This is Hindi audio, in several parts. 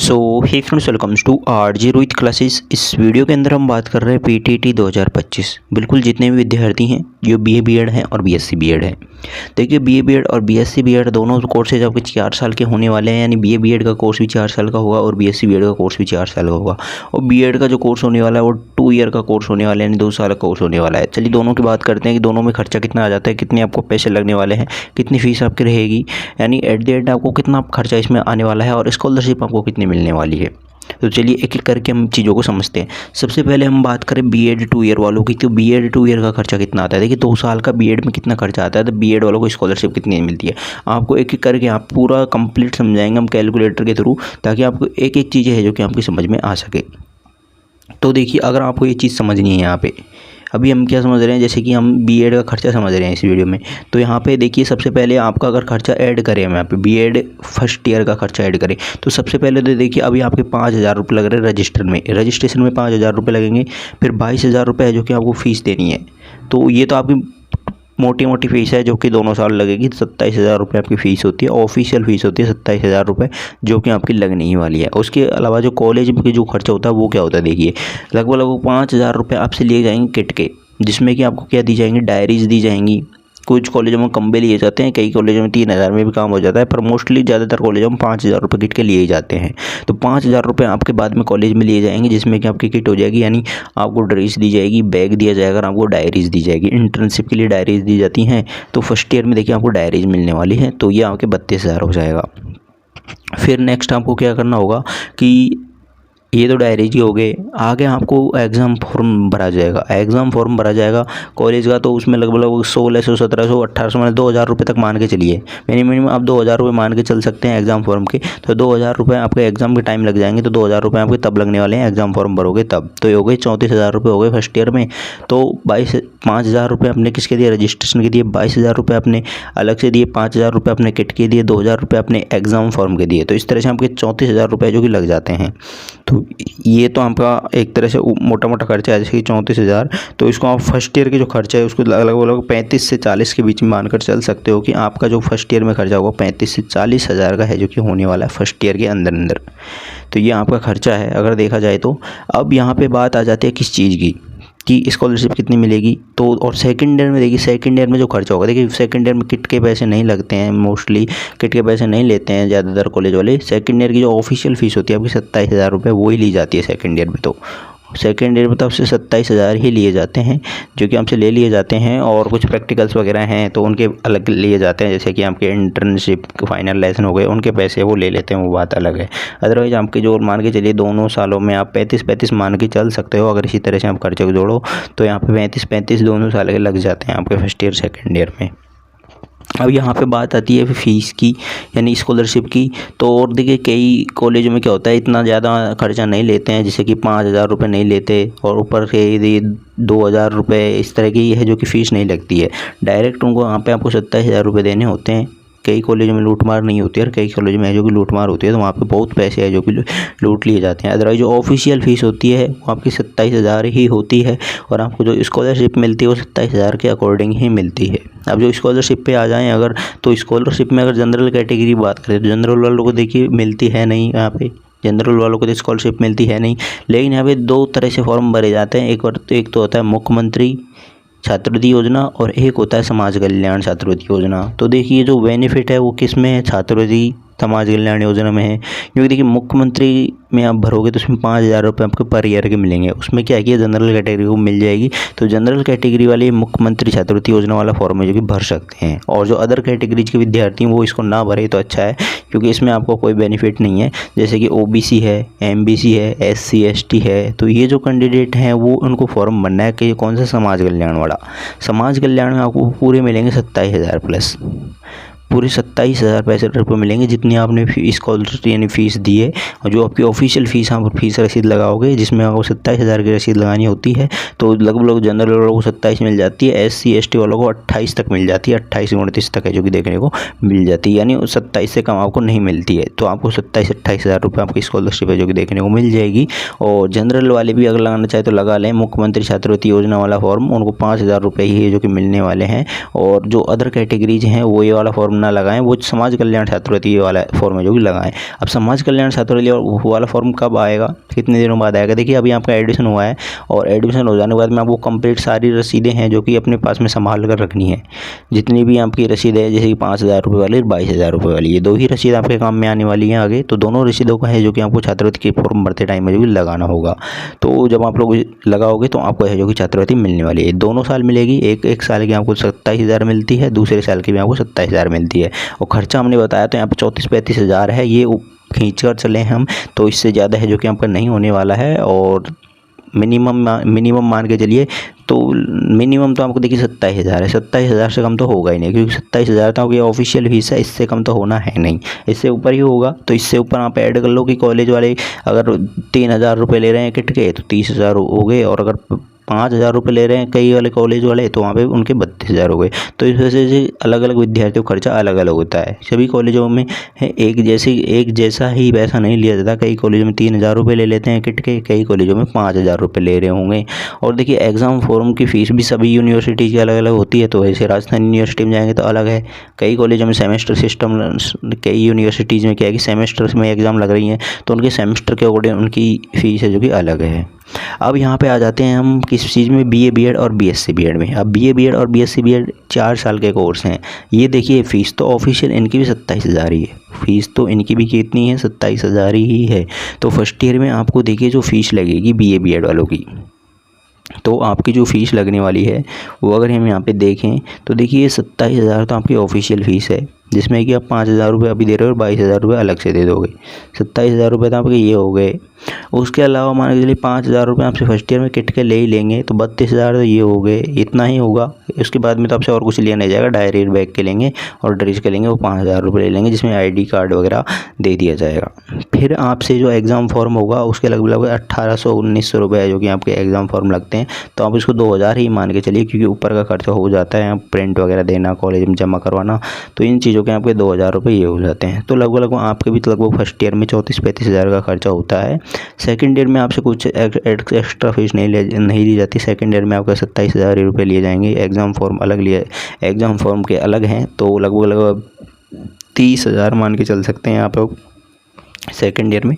So hey friends, welcomes to RJ Rohit classes. इस वीडियो के अंदर हम बात कर रहे हैं पीटीटी 2025। बिल्कुल जितने भी विद्यार्थी हैं जो बीए बीएड हैं और बीएससी बीएड है, देखिए बीए बीएड और बीएससी बीएड दोनों कोर्सेज आपके 4 साल के होने वाले हैं। यानी बीए बीएड का कोर्स भी 4 साल का होगा और बीएससी बीएड का कोर्स भी 4 साल का होगा। और बीएड का जो कोर्स होने वाला है वो 2 ईयर का कोर्स होने वाला है, यानी 2 साल का कोर्स होने वाला है। चलिए दोनों की बात करते हैं कि दोनों में खर्चा कितना आ जाता है, कितने आपको पैसे लगने वाले हैं, कितनी फीस आपकी रहेगी, यानी एट द एंड आपको कितना खर्चा इसमें आने वाला है और स्कॉलरशिप आपको कितनी मिलने वाली है। तो चलिए एक एक करके हम चीज़ों को समझते हैं। सबसे पहले हम बात करें बीएड 2 ईयर वालों की। तो बीएड 2 ईयर का खर्चा कितना आता है, देखिए 2 साल का बीएड में कितना खर्चा आता है, तो बीएड वालों को स्कॉलरशिप कितनी मिलती है आपको एक एक करके आप पूरा कंप्लीट समझाएंगे हम कैलकुलेटर के थ्रू, ताकि आपको एक एक चीज़ें है जो कि आपकी समझ में आ सके। तो देखिए अगर आपको ये चीज़ समझनी है, यहाँ पे अभी हम क्या समझ रहे हैं, जैसे कि हम बीएड का खर्चा समझ रहे हैं इस वीडियो में। तो यहाँ पे देखिए सबसे पहले आपका अगर खर्चा ऐड करें हम यहाँ पे बीएड फर्स्ट ईयर का खर्चा ऐड करें, तो सबसे पहले तो देखिए अभी आपके 5,000 रुपये लग रहे हैं रजिस्ट्रेशन में 5,000 रुपये लगेंगे। फिर 22,000 रुपये है जो कि आपको फ़ीस देनी है। तो ये तो आपकी मोटी मोटी फ़ीस है जो कि दोनों साल लगेगी। 27,000 रुपये आपकी फ़ीस होती है, ऑफिशियल फ़ीस होती है 27,000 रुपये जो कि आपकी लगने ही वाली है। उसके अलावा जो कॉलेज में जो खर्चा होता है वो क्या होता है, देखिए लगभग 5,000 रुपये आपसे लिए जाएंगे किट के, जिसमें कि आपको क्या दी जाएंगी, डायरीज़ दी जाएंगी। कुछ कॉलेजों में कम भी लिए जाते हैं, कई कॉलेजों में 3,000 में भी काम हो जाता है, पर मोस्टली ज़्यादातर कॉलेजों में 5,000 रुपये किट के लिए ही जाते हैं। तो 5,000 रुपये आपके बाद में कॉलेज में लिए जाएंगे, जिसमें कि आपकी किट हो जाएगी, यानी आपको ड्रेस दी जाएगी, बैग दिया जाएगा और आपको डायरीज़ दी जाएगी। इंटर्नशिप के लिए डायरीज़ दी जाती हैं, तो फर्स्ट ईयर में देखिए आपको डायरीज़ मिलने वाली है, तो ये आपके 32,000 हो जाएगा। फिर नेक्स्ट आपको क्या करना होगा कि ये तो डायरी जी हो गए, आगे आपको एग्ज़ाम फॉर्म भरा जाएगा। एग्ज़ाम फॉर्म भरा जाएगा कॉलेज का, तो उसमें लगभग 1600 1700 1800 मतलब 2,000 रुपये तक मान के चलिए। मिनिमम आप 2,000 रुपये मान के चल सकते हैं एग्ज़ाम फॉर्म के। तो 2,000 रुपये आपके एग्ज़ाम के टाइम लग जाएंगे, तो 2,000 रुपये आपके तब लगने वाले हैं एग्ज़ाम फॉर्म भरोगे तब। तो ये हो गए 34,000 रुपये हो गए फर्स्ट ईयर में। तो 5,000 रुपये अपने किसके दिए, रजिस्ट्रेशन के दिए। 22,000 रुपये अपने अलग से दिए, 5,000 रुपये अपने किट के दिए, 2,000 रुपये अपने एग्ज़ाम फॉर्म के दिए। तो इस तरह से आपके 34,000 रुपये जो कि लग जाते हैं। तो ये तो आपका एक तरह से मोटा मोटा खर्चा है, जैसे कि 34,000। तो इसको आप फर्स्ट ईयर के जो खर्चा है उसको लगभग 35 से 40 के बीच में मानकर चल सकते हो कि आपका जो फर्स्ट ईयर में खर्चा होगा 35 से 40,000 का है, जो कि होने वाला है फर्स्ट ईयर के अंदर। तो ये आपका खर्चा है अगर देखा जाए तो। अब यहाँ पे बात आ जाती है किस चीज़ की, कि स्कॉलरशिप कितनी मिलेगी। तो और सेकंड ईयर में देखिए, सेकंड ईयर में जो खर्चा होगा, देखिए सेकंड ईयर में किट के पैसे नहीं लगते हैं, मोस्टली किट के पैसे नहीं लेते हैं ज़्यादातर कॉलेज वाले। सेकंड ईयर की जो ऑफिशियल फ़ीस होती है आपकी 27,000 रुपये वही ली जाती है सेकंड ईयर में। तो सेकेंड ईयर में तो आपसे 27,000 ही लिए जाते हैं, जो कि हमसे ले लिए जाते हैं। और कुछ प्रैक्टिकल्स वगैरह हैं तो उनके अलग लिए जाते हैं, जैसे कि आपके इंटर्नशिप फाइनल लेसन हो गए, उनके पैसे वो ले लेते हैं, वो बात अलग है। अदरवाइज आपके जो मान के चलिए दोनों सालों में आप 35 मान के चल सकते हो। अगर इसी तरह से आप खर्चे को जोड़ो तो यहाँ पे 35 दोनों साल के लग जाते हैं आपके फर्स्ट ईयर सेकेंड ईयर में। अब यहाँ पे बात आती है फ़ीस की, यानी स्कॉलरशिप की। तो और देखिए कई कॉलेजों में क्या होता है, इतना ज़्यादा खर्चा नहीं लेते हैं, जैसे कि 5,000 रुपये नहीं लेते, और ऊपर से ये 2,000 रुपये इस तरह की है जो कि फ़ीस नहीं लगती है। डायरेक्ट उनको वहाँ पे आपको 27,000 रुपये देने होते हैं। कई कॉलेजों में लूटमार नहीं होती है और कई कॉलेजों में है जो कि लूटमार होती है, तो वहाँ पे बहुत पैसे है जो कि लूट लिए जाते हैं। अदरवाइज जो ऑफिशियल फ़ीस होती है वो आपकी 27,000 ही होती है, और आपको जो स्कॉलरशिप मिलती है वो 27,000 के अकॉर्डिंग ही मिलती है। अब जो स्कॉलरशिप पे आ जाएँ अगर, तो स्कॉलरशिप में अगर जनरल कैटेगरी की बात करें तो जनरल वालों को देखिए मिलती है नहीं, यहाँ पे जनरल वालों को तो स्कॉलरशिप मिलती है नहीं। लेकिन यहाँ पे 2 तरह से फॉर्म भरे जाते हैं, एक तो होता है मुख्यमंत्री छात्रवृत्ति योजना और एक होता है समाज कल्याण छात्रवृत्ति योजना। तो देखिए जो बेनिफिट है वो किस में है, छात्रवृत्ति समाज कल्याण योजना में है। क्योंकि देखिए मुख्यमंत्री में आप भरोगे तो उसमें 5,000 रुपये आपको पर ईयर के मिलेंगे। उसमें क्या किया, जनरल कैटेगरी को मिल जाएगी। तो जनरल कैटेगरी वाले मुख्यमंत्री छात्रवृत्ति योजना वाला फॉर्म है जो कि भर सकते हैं, और जो अदर कैटेगरीज के विद्यार्थी हैं वो इसको ना भरे तो अच्छा है, क्योंकि इसमें आपको कोई बेनिफिट नहीं है। जैसे कि OBC है, MBC है, SC ST है, तो ये जो कैंडिडेट हैं वो उनको फॉर्म भरना है कि कौन सा, समाज कल्याण वाला। समाज कल्याण में आपको पूरे मिलेंगे 27,000 प्लस, पूरे 27,000 रुपये मिलेंगे, जितनी आपने स्कॉलरशिप यानी फ़ीस दी है। और जो आपकी ऑफिशियल फ़ीस आप फीस रसीद लगाओगे, जिसमें आपको 27,000 की रसीद लगानी होती है, तो लगभग जनरल वालों को 27 मिल जाती है, SC ST वालों को 28 तक मिल जाती है, 28-29 तक है जो कि देखने को मिल जाती है, यानी 27 से कम आपको नहीं मिलती है। तो आपको 27-28,000 रुपये आपकी स्कॉलरशिप है जो कि देखने को मिल जाएगी। और जनरल वाले भी अगर लगाना चाहे तो लगा लें, मुख्यमंत्री छात्रवृत्ति योजना वाला फॉर्म, उनको 5,000 रुपये ही है जो कि मिलने वाले हैं। और जो अदर कैटेगरीज हैं वो ये वाला फॉर्म ना लगाएं, वो समाज कल्याण छात्रवृत्ति वाला फॉर्म है जो कि लगाएं। अब समाज कल्याण छात्रवृत्ति वाला फॉर्म कब आएगा, कितने दिनों बाद आएगा? देखिए अभी आपका एडमिशन हुआ है और एडमिशन हो जाने के बाद में आपको कंप्लीट सारी रसीदें हैं जो कि अपने पास में संभाल कर रखनी है। जितनी भी आपकी रसीद है, जैसे कि 5,000 रुपये वाली और 22,000 रुपये वाली, ये 2 ही रसीद आपके काम में आने वाली हैं आगे। तो दोनों रसीदों का है जो कि आपको छात्रवृत्ति के फॉर्म भरते टाइम में जो कि लगाना होगा। तो जब आप लोग लगाओगे तो आपको है जो कि छात्रवृत्ति मिलने वाली है, दोनों साल मिलेगी। एक साल की आपको 27,000 मिलती है, दूसरे साल की भी आपको 27,000 मिलती है। और खर्चा हमने बताया तो यहाँ पर 34-35 हज़ार है, ये खींच कर चले हम, तो इससे ज़्यादा है जो कि आपका नहीं होने वाला है। और मिनिमम मान के चलिए तो मिनिमम तो आपको देखिए 27,000 है, 27,000 से कम तो होगा ही नहीं, क्योंकि 27,000 तो आपकी ऑफिशियल फीस है, इससे कम तो होना है नहीं, इससे ऊपर ही होगा। तो इससे ऊपर आप ऐड कर लो कि कॉलेज वाले अगर 3,000 रुपये ले रहे हैं किट के तो 30,000 हो गए, और अगर 5,000 रुपये ले रहे हैं कई वाले कॉलेज वाले तो वहाँ पे उनके 32,000 हो गए। तो इस वजह से अलग अलग विद्यार्थियों का खर्चा अलग अलग होता है। सभी कॉलेजों में एक जैसा ही पैसा नहीं लिया जाता, कई कॉलेजों में 3,000 रुपये ले लेते हैं किट के, कई कॉलेजों में 5,000 रुपये ले रहे होंगे। और देखिए एग्ज़ाम फॉर्म की फ़ीस भी सभी यूनिवर्सिटी की अलग अलग होती है। तो ऐसे राजस्थान यूनिवर्सिटी में जाएंगे तो अलग है, कई कॉलेजों में सेमेस्टर सिस्टम, कई यूनिवर्सिटीज़ में क्या है कि सेमेस्टर में एग्ज़ाम लग रही हैं तो उनके सेमेस्टर के अकॉर्डिंग उनकी फ़ीस है जो कि अलग है। अब यहाँ पे आ जाते हैं हम किस चीज़ में, बीए बीएड और बीएससी बीएड में। अब बीए बीएड और बीएससी बीएड 4 साल के कोर्स हैं। ये देखिए फ़ीस तो ऑफिशियल इनकी भी 27,000 ही है, फ़ीस तो इनकी भी कितनी है, 27,000 ही है। तो फर्स्ट ईयर में आपको देखिए जो फ़ीस लगेगी बीए बीएड वालों की, तो आपकी जो फ़ीस लगने वाली है वो अगर हम यहाँ पे देखें तो देखिए 27,000 तो आपकी ऑफिशियल फ़ीस है, जिसमें कि आप 5,000 रुपये अभी दे रहे हो और 22,000 रुपये अलग से दे दोगे। 27,000 रुपये तो आपके ये हो गए। उसके अलावा मान के चलिए 5,000 रुपये आपसे फर्स्ट ईयर में किट के ले ही लेंगे तो 32,000 तो ये हो गए, इतना ही होगा। उसके बाद में तो आपसे और कुछ लिया नहीं जाएगा, डायरी बैग के लेंगे और ड्रेस के लेंगे, वो 5,000 रुपये ले लेंगे, जिसमें ID कार्ड वगैरह दे दिया जाएगा। फिर आपसे जो एग्ज़ाम फॉर्म होगा उसके लगभग 1,800-1,900 रुपये है जो कि आपके एग्ज़ाम फॉर्म लगते हैं। तो आप इसको 2,000 ही मान के चलिए, क्योंकि ऊपर का खर्चा हो जाता है, प्रिंट वगैरह देना, कॉलेज में जमा करवाना, तो इन चीज़ों के आपके 2,000 रुपये ये हो जाते हैं। तो लगभग आपके भी लगभग फर्स्ट ईयर में 34-35 हज़ार का खर्चा होता है। सेकंड ईयर में आपसे कुछ एक्स्ट्रा फीस नहीं ली जाती। सेकंड ईयर में आपका 27,000 रुपये लिए जाएंगे। एग्ज़ाम फॉर्म अलग लिए, एग्ज़ाम फॉर्म के अलग हैं, तो लगभग 30,000 मान के चल सकते हैं आप लोग सेकंड ईयर में।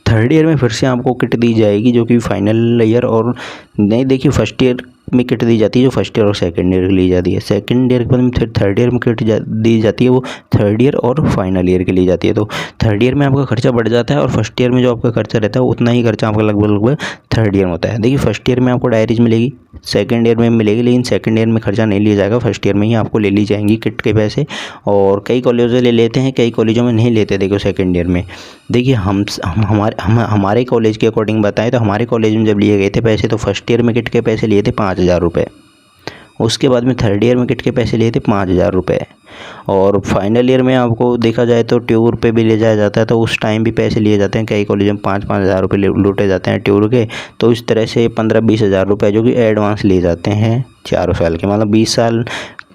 थर्ड ईयर में फिर से आपको किट दी जाएगी जो कि फाइनल ईयर और नहीं, देखिए फर्स्ट ईयर में किट दी जाती है जो फर्स्ट ईयर और सेकंड ईयर के लिए जाती है। सेकंड ईयर के बाद में फिर थर्ड ईयर में किट दी जाती है, वो थर्ड ईयर और फाइनल ईयर के लिए जाती है। तो थर्ड ईयर में आपका खर्चा बढ़ जाता है और फर्स्ट ईयर में जो आपका खर्चा रहता है उतना ही खर्चा आपका लगभग थर्ड ईयर में होता है। देखिए फर्स्ट ईयर में आपको डायरीज मिलेगी, सेकंड ईयर में मिलेगी, लेकिन सेकंड ईयर में खर्चा नहीं लिया जाएगा, फर्स्ट ईयर में ही आपको ले ली जाएंगी किट के पैसे। और कई कॉलेजों ले लेते हैं, कई कॉलेजों में नहीं लेते। देखो सेकंड ईयर में देखिए हमारे कॉलेज के अकॉर्डिंग बताएं तो हमारे कॉलेज में जब लिए गए थे पैसे तो फर्स्ट ईयर में किट के पैसे लिए थे 5,000 रुपये, उसके बाद में थर्ड ईयर में किट के पैसे लिए थे 5,000 रुपये, और फाइनल ईयर में आपको देखा जाए तो ट्यूर पे भी ले जाया जाता है, तो उस टाइम भी पैसे लिए जाते हैं। कई कॉलेज में 5-5 हज़ार रुपये लूटे जाते हैं ट्यूर के। तो इस तरह से 15-20 हज़ार रुपये जो कि एडवांस लिए जाते हैं 4 साल के, मतलब 20 साल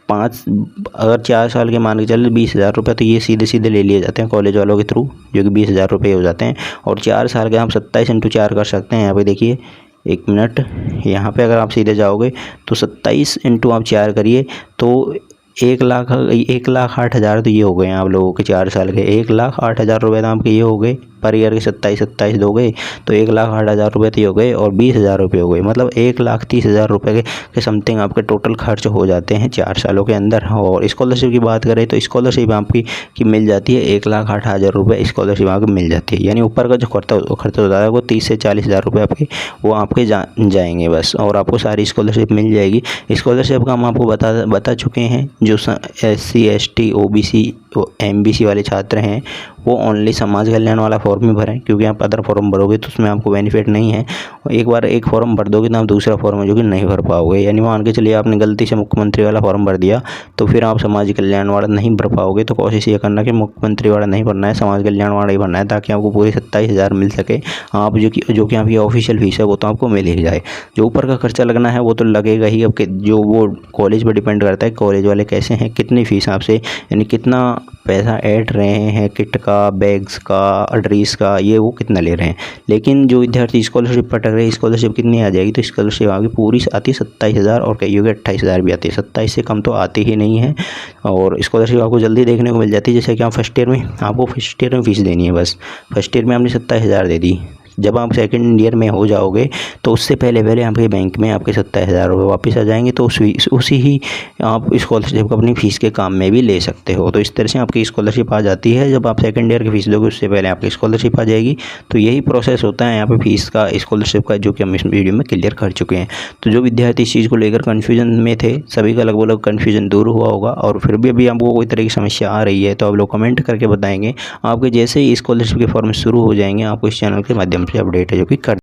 अगर 4 साल के मान के चले 20,000 रुपये तो ये सीधे सीधे ले लिए जाते हैं कॉलेज वालों के थ्रू, जो कि 20,000 रुपये हो जाते हैं। और 4 साल के आप 27 × 4 कर सकते हैं। यहाँ पे देखिए 1 मिनट, यहाँ पे अगर आप सीधे जाओगे तो 27 × आप 4 करिए तो 1,08,000 तो ये हो गए आप लोगों के 4 साल के। 1,08,000 रुपये तो आपके ये हो गए पर ईयर के 27 दोगे तो 1,08,000 रुपये तो ये हो गए, और 20,000 रुपये हो गए, मतलब 1,30,000 रुपये के समथिंग आपके टोटल खर्च हो जाते हैं 4 सालों के अंदर। और स्कॉलरशिप की बात करें तो स्कॉलरशिप आपकी मिल जाती है 1,08,000 रुपये स्कॉलरशिप आपको मिल जाती है। यानी ऊपर का जो खर्चा होता है वो 30 से 40,000 रुपये आपके जाएंगे बस, और आपको सारी स्कॉलरशिप मिल जाएगी। स्कॉलरशिप का हम आपको बता चुके हैं। जो SC ST OBC MBC वाले छात्र हैं वो ओनली समाज कल्याण वाला फॉर्म ही भरें, क्योंकि आप अदर फॉर्म भरोगे तो उसमें आपको बेनिफिट नहीं है। एक बार एक फॉर्म भर दोगे तो आप दूसरा फॉर्म है जो कि नहीं भर पाओगे। यानी मान के चलिए आपने गलती से मुख्यमंत्री वाला फॉर्म भर दिया तो फिर आप समाज कल्याण वाला नहीं भर पाओगे। तो कोशिश ये करना कि मुख्यमंत्री वाला नहीं भरना है, समाज कल्याण वाला ही भरना है, ताकि आपको पूरे 27,000 मिल सके। आप जो कि आपकी ऑफिशियल फीस है वो तो आपको मिल ही जाए। जो ऊपर का खर्चा लगना है वो तो लगेगा ही। अब जो वो कॉलेज पर डिपेंड करता है, कॉलेज वाले कैसे हैं, कितनी फ़ीस आपसे यानी कितना पैसा ऐड रहे हैं किट का, बैग्स का, ड्रेस फीस का ये वो कितना ले रहे हैं। लेकिन जो विद्यार्थी स्कॉलरशिप पर अटक रहे हैं, स्कॉलरशिप कितनी आ जाएगी, तो स्कॉलरशिप आपकी पूरी आती है 27,000 और कईयों के 28,000 भी आती है। 27 से कम तो आती ही नहीं है। और स्कॉलरशिप आपको जल्दी देखने को मिल जाती है। जैसे कि आप फर्स्ट ईयर में, आपको फर्स्ट ईयर में फ़ीस देनी है बस। फर्स्ट ईयर में आपने 27,000 दे दी। जब आप सेकंड ईयर में हो जाओगे तो उससे पहले आपके बैंक में आपके 27,000 रुपये वापस आ जाएंगे। तो उसी ही आप स्कॉलरशिप को अपनी फ़ीस के काम में भी ले सकते हो। तो इस तरह से आपकी स्कॉलरशिप आ जाती है। जब आप सेकंड ईयर की फ़ीस दोगे उससे पहले आपकी स्कॉलरशिप आ जाएगी। तो यही प्रोसेस होता है यहाँ पे फ़ीस का, स्कॉलरशिप का, जो कि हम इस वीडियो में क्लियर कर चुके हैं। तो जो विद्यार्थी इस चीज़ को लेकर कन्फ्यूजन में थे, सभी का लगभग कन्फ्यूजन दूर हुआ होगा। और फिर भी अभी आपको कोई तरह की समस्या आ रही है तो आप लोग कमेंट करके बताएंगे। आपके जैसे ही स्कॉलरशिप के फॉर्म शुरू हो जाएंगे, आपको इस चैनल के माध्यम से अपडेट है जो कि कर